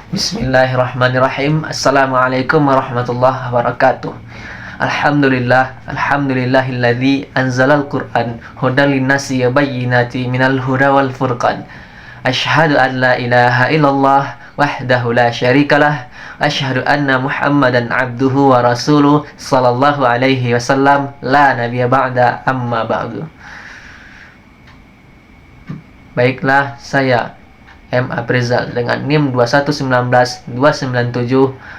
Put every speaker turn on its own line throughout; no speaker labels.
Bismillahirrahmanirrahim. Assalamualaikum warahmatullahi wabarakatuh. Alhamdulillahilladzi anzalal Qur'an hudal linnasi wa bayyinati minal huda wal furqan. Asyhadu an la ilaha illallah wahdahu la syarikalah. Asyhadu anna Muhammadan abduhu wa rasuluh sallallahu alaihi wasallam la nabiyya ba'da amma ba'du. Baiklah, saya M. Aprizal dengan NIM 2119297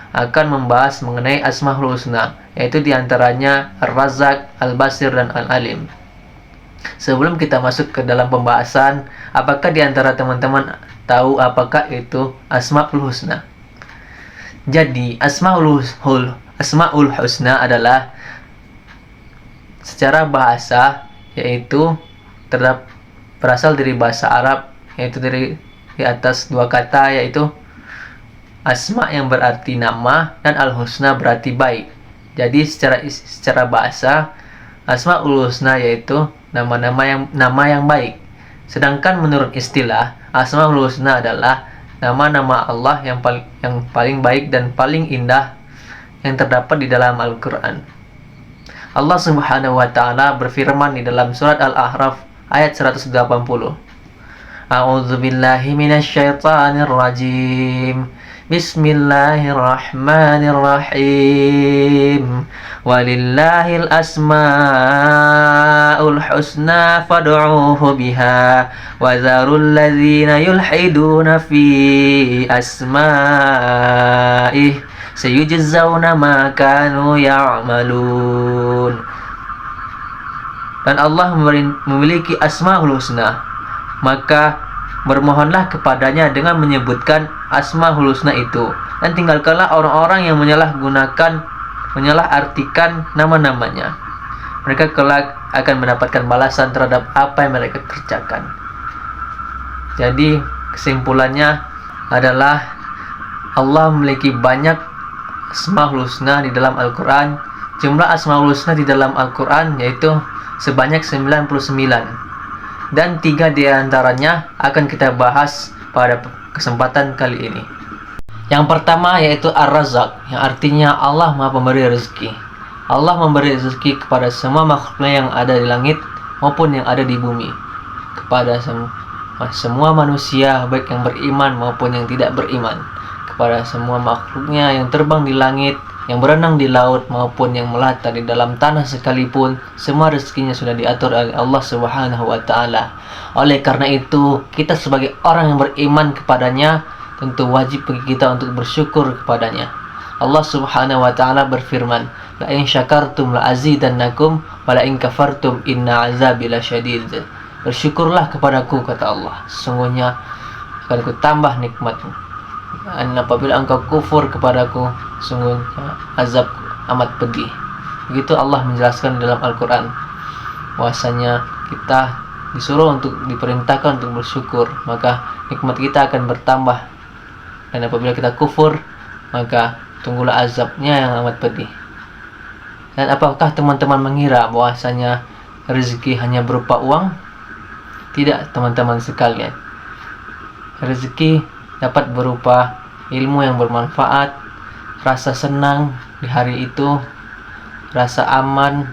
akan membahas mengenai Asmaul Husna, yaitu diantaranya Ar-Razzaq, Al-Basir, dan Al-Alim. Sebelum kita masuk ke dalam pembahasan, apakah diantara teman-teman tahu apakah itu Asmaul Husna? Jadi, Asmaul Husna adalah secara bahasa, yaitu berasal dari bahasa Arab, yaitu di atas dua kata, yaitu asma yang berarti nama dan al-husna berarti baik. Jadi secara bahasa, Asmaul Husna yaitu nama yang baik. Sedangkan menurut istilah, Asmaul Husna adalah nama-nama Allah yang paling baik dan paling indah yang terdapat di dalam Al-Qur'an. Allah Subhanahu wa taala berfirman di dalam surat Al-A'raf ayat 180. A'udzu billahi minasyaitonir rajim. Bismillahirrahmanirrahim. Walillahil asmaul husna fad'uuhu biha wa dzarul ladzina yulhiduna fi asma'ih sayujzauna ma kanu ya'malun. Dan Allah memiliki Asmaul Husna, maka bermohonlah kepadanya dengan menyebutkan Asmaul Husna itu, dan tinggalkanlah orang-orang yang menyalahartikan nama-namanya. Mereka kelak akan mendapatkan balasan terhadap apa yang mereka kerjakan. Jadi kesimpulannya adalah Allah memiliki banyak Asmaul Husna di dalam Al-Quran. Jumlah Asmaul Husna di dalam Al-Quran yaitu sebanyak 99, dan 3 diantaranya akan kita bahas pada kesempatan kali ini. Yang pertama yaitu Ar-Razzaq, yang artinya Allah Maha Pemberi rezeki. Allah memberi rezeki kepada semua makhluknya yang ada di langit maupun yang ada di bumi, kepada semua manusia baik yang beriman maupun yang tidak beriman, kepada semua makhluknya yang terbang di langit, yang berenang di laut maupun yang melata di dalam tanah sekalipun, semua rezekinya sudah diatur oleh Allah Subhanahu wa taala. Oleh karena itu, kita sebagai orang yang beriman kepadanya tentu wajib bagi kita untuk bersyukur kepadanya. Allah Subhanahu wa taala berfirman, "La in syakartum la azidannakum wa la in kafartum inna azabi lasyadid." Bersyukurlah kepadaku, kata Allah, sesungguhnya akan kutambah nikmatmu. Dan apabila engkau kufur kepadaku, sungguhnya azab amat pedih. Begitu Allah menjelaskan dalam Al-Quran bahwasanya kita disuruh diperintahkan untuk bersyukur, maka nikmat kita akan bertambah. Dan apabila kita kufur, maka tunggulah azabnya yang amat pedih. Dan apakah teman-teman mengira bahwasanya rezeki hanya berupa uang? Tidak, teman-teman sekalian. Rezeki dapat berupa ilmu yang bermanfaat, rasa senang di hari itu, rasa aman,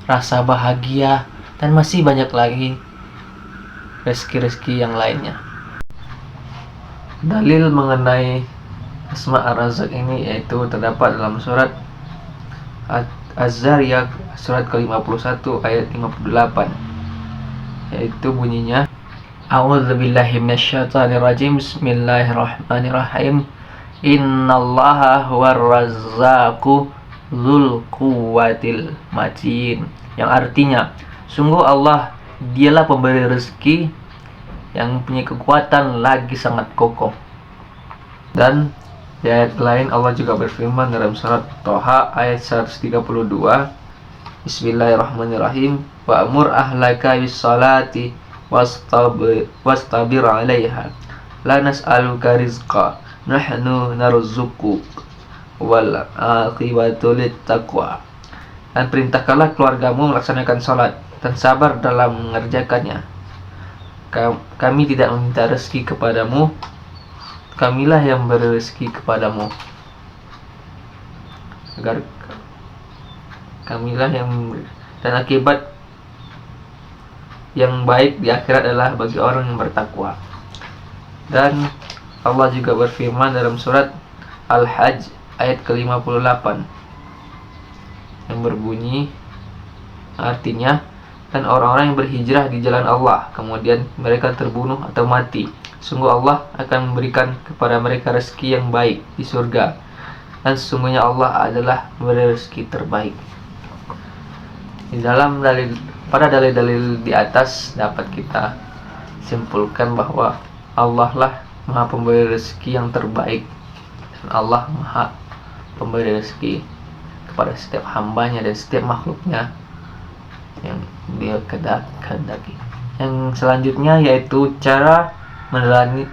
rasa bahagia, dan masih banyak lagi rezeki-rezeki yang lainnya. Dalil mengenai Asma Ar-Razzaq ini yaitu terdapat dalam surat Az-Zariyat surat ke-51 ayat 58, yaitu bunyinya, A'udzubillahi minasyaitonirrajim. Bismillahirrahmanirrahim. Innallaha huwar razzaqu dzul quwwatil matin. Yang artinya, sungguh Allah dialah pemberi rezeki yang punya kekuatan lagi sangat kokoh. Dan di ayat lain Allah juga berfirman dalam surat Toha ayat 132, Bismillahirrahmanirrahim. Wa'mur ahlaka bis-salati wastabir 'alaiha la nas'aluka rizqa nahnu narzuquk wal 'aqibatu littaqwa. Dan perintahkanlah keluargamu melaksanakan salat dan sabar dalam mengerjakannya. Kami tidak meminta rezeki kepadamu, Kamilah yang beri rezeki kepadamu, agar kamilah yang, dan akibat yang baik di akhirat adalah bagi orang yang bertakwa. Dan Allah juga berfirman dalam surat Al-Hajj ayat ke-58 yang berbunyi, artinya, dan orang-orang yang berhijrah di jalan Allah kemudian mereka terbunuh atau mati, sungguh Allah akan memberikan kepada mereka rezeki yang baik di surga, dan sesungguhnya Allah adalah memberi rezeki terbaik. Di dalam pada dalil-dalil di atas dapat kita simpulkan bahwa Allah lah Maha Pemberi rezeki yang terbaik, dan Allah Maha Pemberi rezeki kepada setiap hambanya dan setiap makhluknya yang Dia kehendaki. Yang selanjutnya yaitu cara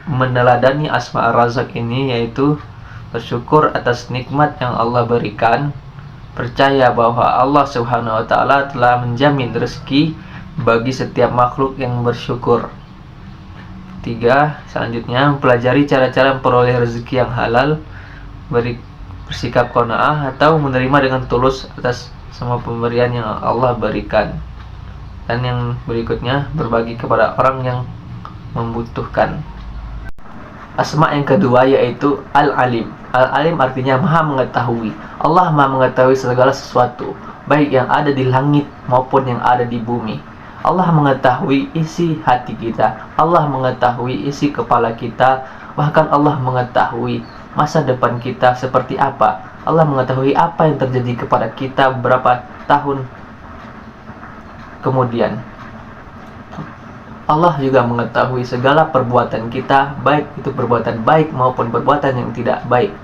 meneladani Asma Ar-Razzaq ini, yaitu bersyukur atas nikmat yang Allah berikan, percaya bahwa Allah Subhanahu wa taala telah menjamin rezeki bagi setiap makhluk yang bersyukur. 3. Selanjutnya, mempelajari cara-cara memperoleh rezeki yang halal, bersikap qanaah atau menerima dengan tulus atas semua pemberian yang Allah berikan. Dan yang berikutnya, berbagi kepada orang yang membutuhkan. Asma yang kedua yaitu Al-Alim. Al-Alim artinya Maha Mengetahui. Allah Maha Mengetahui segala sesuatu, baik yang ada di langit maupun yang ada di bumi. Allah mengetahui isi hati kita, Allah mengetahui isi kepala kita, bahkan Allah mengetahui masa depan kita seperti apa. Allah mengetahui apa yang terjadi kepada kita beberapa tahun kemudian. Allah juga mengetahui segala perbuatan kita, baik itu perbuatan baik maupun perbuatan yang tidak baik,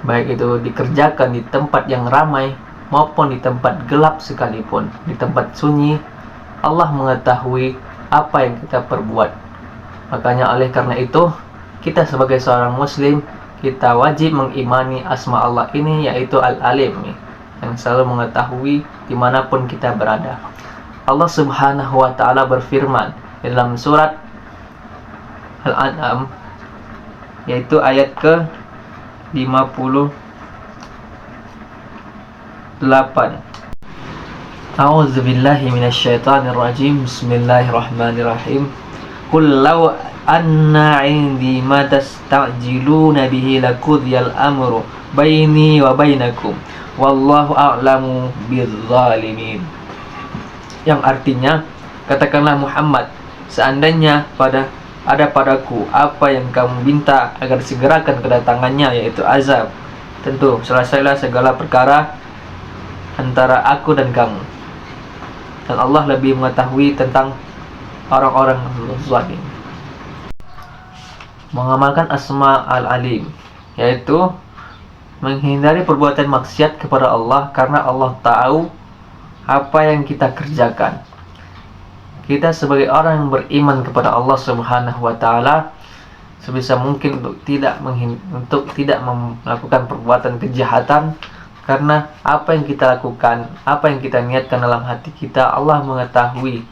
baik itu dikerjakan di tempat yang ramai maupun di tempat gelap sekalipun, di tempat sunyi. Allah mengetahui apa yang kita perbuat. Makanya oleh karena itu, kita sebagai seorang muslim, kita wajib mengimani asma Allah ini, yaitu Al-Alim, yang selalu mengetahui dimanapun kita berada. Allah Subhanahu wa ta'ala berfirman dalam surat Al-An'am, yaitu ayat ke-58. A'udzu billahi minasyaitonir rajim. Bismillahirrahmanirrahim. Qul law anna 'indi ma tasta'jiluna bihi laqudziyal amru baini wa bainakum wallahu a'lamu bizzalimin. Yang artinya, katakanlah Muhammad, seandainya ada padaku apa yang kamu minta agar segerakan kedatangannya, yaitu azab, tentu selesailah segala perkara antara aku dan kamu, dan Allah lebih mengetahui tentang orang-orang zalim. Mengamalkan asma Al-Alim, yaitu menghindari perbuatan maksiat kepada Allah, karena Allah tahu apa yang kita kerjakan. Kita sebagai orang yang beriman kepada Allah Subhanahu wa ta'ala, sebisa mungkin untuk tidak melakukan perbuatan kejahatan, karena apa yang kita lakukan, apa yang kita niatkan dalam hati kita, Allah mengetahui.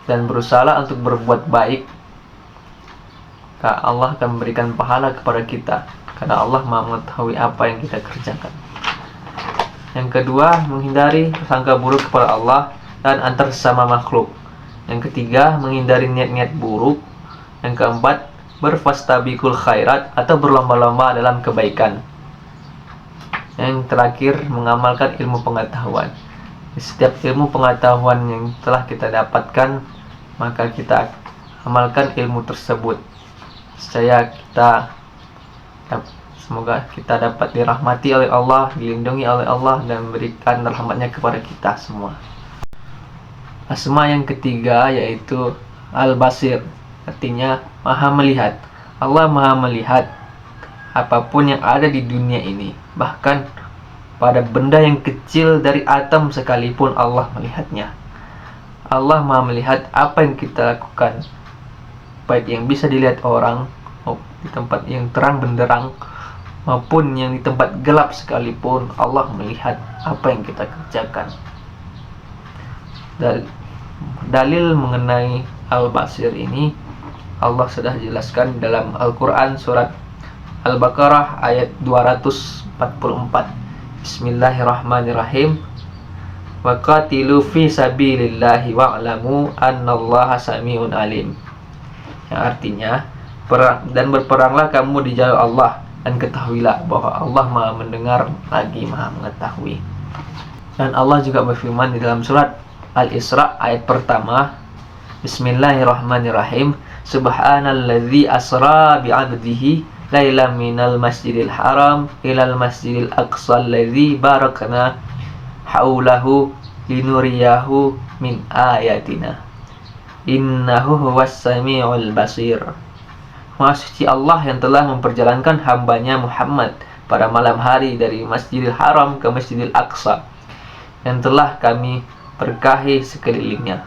Dan berusaha untuk berbuat baik, Allah akan memberikan pahala kepada kita, karena Allah mengetahui apa yang kita kerjakan. Yang kedua, menghindari prasangka buruk kepada Allah dan antar sesama makhluk. Yang ketiga, menghindari niat-niat buruk. Yang keempat, berfastabiqul khairat atau berlomba-lomba dalam kebaikan. Yang terakhir, mengamalkan ilmu pengetahuan. Setiap ilmu pengetahuan yang telah kita dapatkan, maka kita amalkan ilmu tersebut. Semoga kita dapat dirahmati oleh Allah, dilindungi oleh Allah, dan memberikan rahmatnya kepada kita semua. Asma yang ketiga yaitu Al-Basir, artinya Maha Melihat. Allah Maha Melihat apapun yang ada di dunia ini, bahkan pada benda yang kecil dari atom sekalipun Allah melihatnya. Allah Maha Melihat apa yang kita lakukan, baik yang bisa dilihat orang di tempat yang terang benderang maupun yang di tempat gelap sekalipun, Allah melihat apa yang kita kerjakan. Dalil mengenai Al-Basir ini Allah sudah jelaskan dalam Al-Quran surat Al-Baqarah ayat 244. Bismillahirrahmanirrahim. Wa qatilu fi sabilillahi wa'lamu annallaha sami'un alim. Yang artinya, berperanglah kamu di jalan Allah, dan ketahuilah bahwa Allah Maha mendengar lagi Maha mengetahui. Dan Allah juga berfirman di dalam surat Al-Isra ayat pertama, Bismillahirrahmanirrahim. Subhanalladzi asra bi'abdihi lailan minal masjidil haram ilal masjidil aqsa alladzi barakna haulahu linuriyahu min ayatina innahu huwas sami'ul basir. Maha suci Allah yang telah memperjalankan hambanya Muhammad pada malam hari dari Masjidil Haram ke Masjidil Aqsa, yang telah kami berkahi sekelilingnya,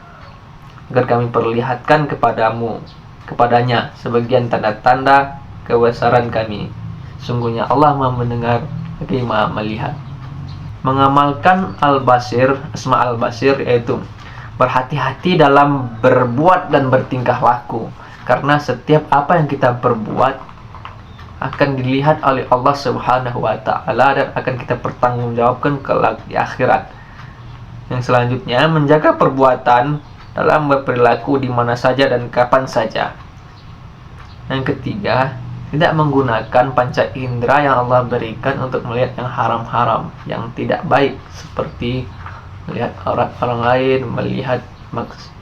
agar kami perlihatkan kepadanya sebagian tanda-tanda kebesaran kami. Sungguhnya Allah Maha mendengar lagi Maha melihat. Mengamalkan Al-Basir, Asma Al-Basir, yaitu berhati-hati dalam berbuat dan bertingkah laku, karena setiap apa yang kita perbuat akan dilihat oleh Allah Subhanahu wa Ta'ala dan akan kita pertanggungjawabkan kelak di akhirat. Yang selanjutnya, menjaga perbuatan dalam berperilaku di mana saja dan kapan saja. Yang ketiga, tidak menggunakan panca indera yang Allah berikan untuk melihat yang haram-haram, yang tidak baik, seperti melihat aurat orang lain, melihat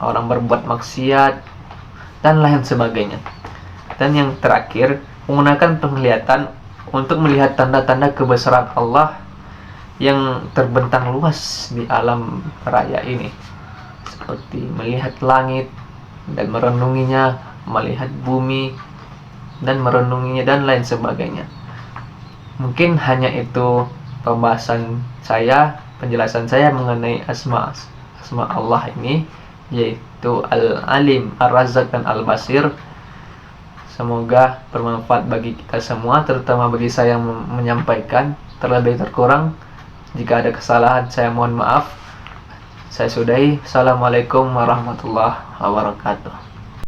orang berbuat maksiat, dan lain sebagainya. Dan yang terakhir, menggunakan penglihatan untuk melihat tanda-tanda kebesaran Allah yang terbentang luas di alam raya ini, seperti melihat langit dan merenunginya, melihat bumi dan merenunginya, dan lain sebagainya. Mungkin hanya itu penjelasan saya mengenai asma Allah ini, yaitu Al-Alim, Ar-Razzaq, dan Al-Basir. Semoga bermanfaat bagi kita semua, terutama bagi saya yang menyampaikan. Terlebih terkurang, jika ada kesalahan saya mohon maaf. Saya sudahi. Assalamualaikum warahmatullahi wabarakatuh.